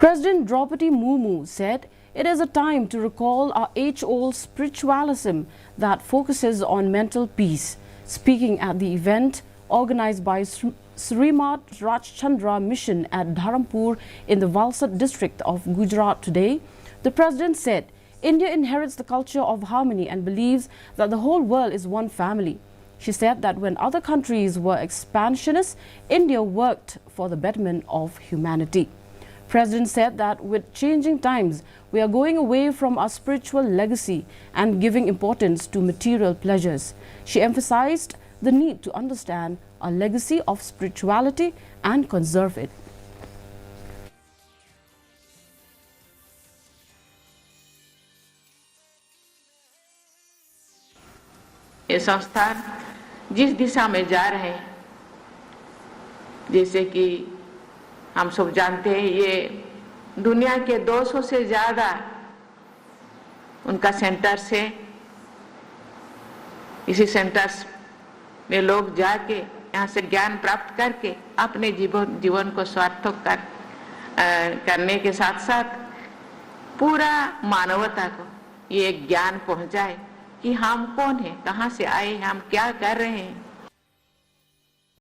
President Draupadi Murmu said it is a time to recall our age-old spiritualism that focuses on mental peace. Speaking at the event organized by Srimad Rajchandra Mission at Dharampur in the Valsad district of Gujarat today, the President said India inherits the culture of harmony and believes that the whole world is one family. She said that when other countries were expansionists, India worked for the betterment of humanity. President said that with changing times, we are going away from our spiritual legacy and giving importance to material pleasures. She emphasized the need to understand our legacy of spirituality and conserve it. ये संस्थान जिस दिशा में जा रहे हैं, जैसे कि हम सब जानते हैं, ये दुनिया के 200 से ज़्यादा उनका सेंटर्स है। इसी सेंटर्स में लोग जाके यहाँ से ज्ञान प्राप्त करके अपने जीवन को सार्थक करने के साथ साथ पूरा मानवता को ये ज्ञान पहुँचाए कि हम कौन हैं, कहाँ से आए हैं, हम क्या कर रहे हैं।